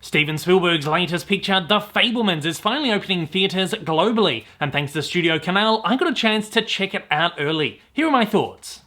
Steven Spielberg's latest picture, The Fabelmans, is finally opening theatres globally, and thanks to Studio Canal, I got a chance to check it out early. Here are my thoughts.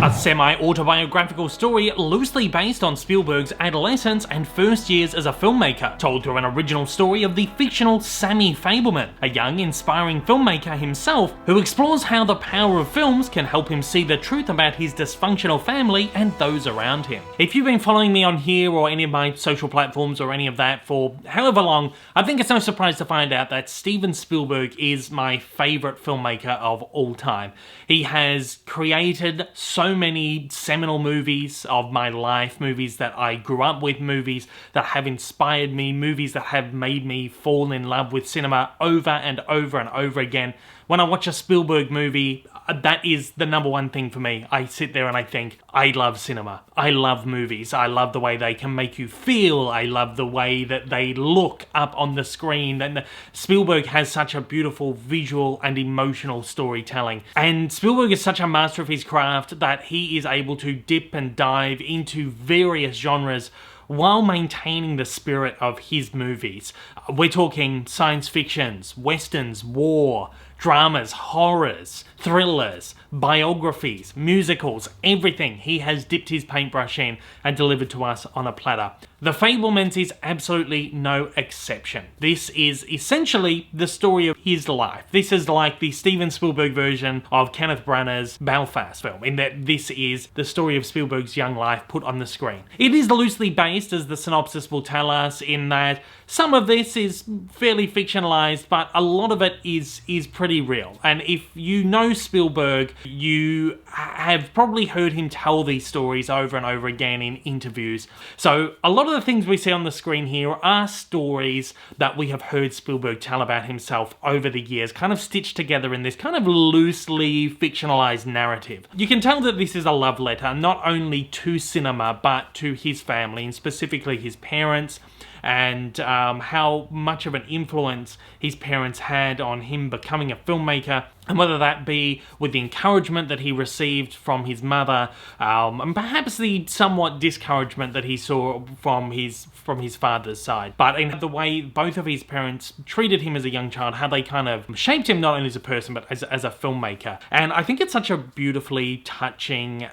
A semi-autobiographical story loosely based on Spielberg's adolescence and first years as a filmmaker, told through an original story of the fictional Sammy Fabelman, a young, inspiring filmmaker himself who explores how the power of films can help him see the truth about his dysfunctional family and those around him. If you've been following me on here or any of my social platforms or any of that for however long, I think it's no surprise to find out that Steven Spielberg is my favourite filmmaker of all time. He has created so many seminal movies of my life, movies that I grew up with, movies that have inspired me, movies that have made me fall in love with cinema over and over and over again. When I watch a Spielberg movie, that is the number one thing for me. I sit there and I think, I love cinema. I love movies. I love the way they can make you feel. I love the way that they look up on the screen. And Spielberg has such a beautiful visual and emotional storytelling. And Spielberg is such a master of his craft that he is able to dip and dive into various genres while maintaining the spirit of his movies. We're talking science fictions, westerns, war, dramas, horrors, thrillers, biographies, musicals, everything he has dipped his paintbrush in and delivered to us on a platter. The Fabelmans is absolutely no exception. This is essentially the story of his life. This is like the Steven Spielberg version of Kenneth Branagh's Belfast film, in that this is the story of Spielberg's young life put on the screen. It is loosely based, as the synopsis will tell us, in that some of this is fairly fictionalized, but a lot of it is pretty real. And if you know Spielberg, you have probably heard him tell these stories over and over again in interviews. So a lot of the things we see on the screen here are stories that we have heard Spielberg tell about himself over the years, kind of stitched together in this kind of loosely fictionalized narrative. You can tell that this is a love letter, not only to cinema, but to his family, and specifically his parents, and how much of an influence his parents had on him becoming a filmmaker, and whether that be with the encouragement that he received from his mother, and perhaps the somewhat discouragement that he saw from his father's side. But in the way both of his parents treated him as a young child, how they kind of shaped him not only as a person, but as a filmmaker. And I think it's such a beautifully touching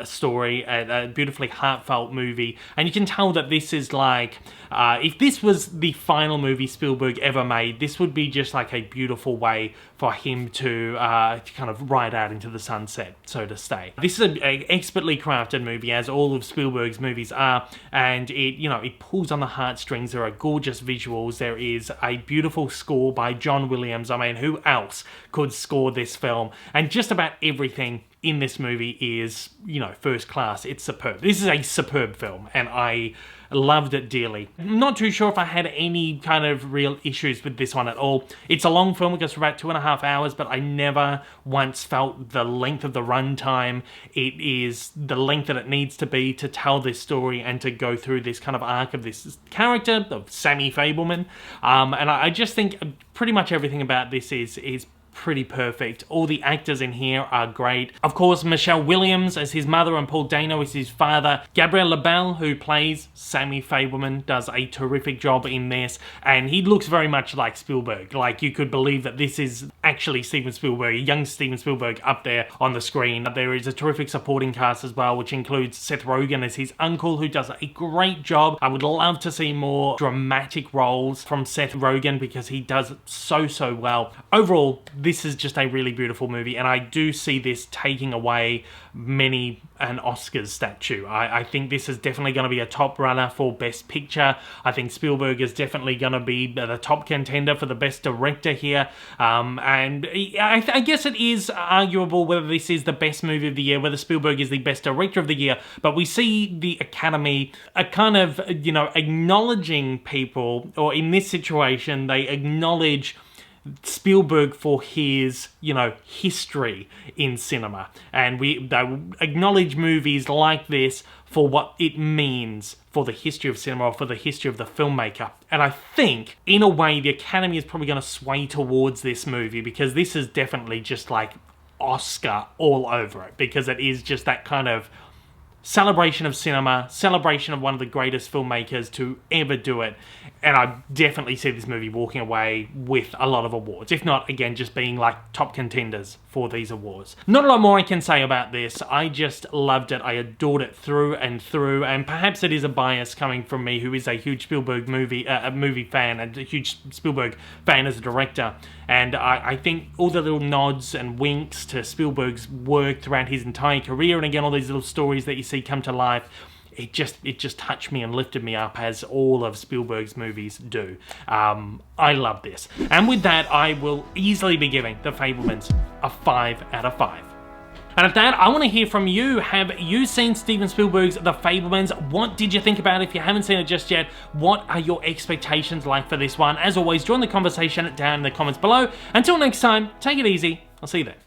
story, a beautifully heartfelt movie. And you can tell that this is like, if this was the final movie Spielberg ever made, this would be just like a beautiful way for him to kind of ride out into the sunset, so to say. This is an expertly crafted movie, as all of Spielberg's movies are, and it pulls on the heartstrings. There are gorgeous visuals. There is a beautiful score by John Williams. I mean, who else could score this film? And just about everything in this movie is, first class. It's superb. This is a superb film, and I loved it dearly. I'm not too sure if I had any kind of real issues with this one at all. It's a long film, it goes for about 2.5 hours, but I never once felt the length of the runtime. It is the length that it needs to be to tell this story and to go through this kind of arc of this character, of Sammy Fabelman. And I just think pretty much everything about this is pretty perfect. All the actors in here are great. Of course, Michelle Williams as his mother and Paul Dano as his father. Gabriel LaBelle, who plays Sammy Fabelman, does a terrific job in this, and he looks very much like Spielberg. Like, you could believe that this is actually Steven Spielberg, a young Steven Spielberg up there on the screen. There is a terrific supporting cast as well, which includes Seth Rogen as his uncle, who does a great job. I would love to see more dramatic roles from Seth Rogen because he does so well. Overall, this is just a really beautiful movie, and I do see this taking away many an Oscars statue. I think this is definitely going to be a top runner for Best Picture. I think Spielberg is definitely going to be the top contender for the Best Director here. And I guess it is arguable whether this is the best movie of the year, whether Spielberg is the Best Director of the year, but we see the Academy kind of, acknowledging people, or in this situation, they acknowledge Spielberg for his, history in cinema. And they acknowledge movies like this for what it means for the history of cinema, or for the history of the filmmaker. And I think, in a way, the Academy is probably going to sway towards this movie, because this is definitely just like Oscar all over it, because it is just that kind of celebration of cinema, celebration of one of the greatest filmmakers to ever do it. And I definitely see this movie walking away with a lot of awards, if not, again, just being like top contenders for these awards. Not a lot more I can say about this. I just loved it. I adored it through and through, and perhaps it is a bias coming from me, who is a huge Spielberg movie fan and a huge Spielberg fan as a director. And I think all the little nods and winks to Spielberg's work throughout his entire career, and again, all these little stories that you see come to life, it just touched me and lifted me up, as all of Spielberg's movies do. I love this. And with that, I will easily be giving The Fabelmans a 5 out of 5. And at that, I want to hear from you. Have you seen Steven Spielberg's The Fabelmans? What did you think about it? If you haven't seen it just yet, what are your expectations like for this one? As always, join the conversation down in the comments below. Until next time, take it easy. I'll see you there.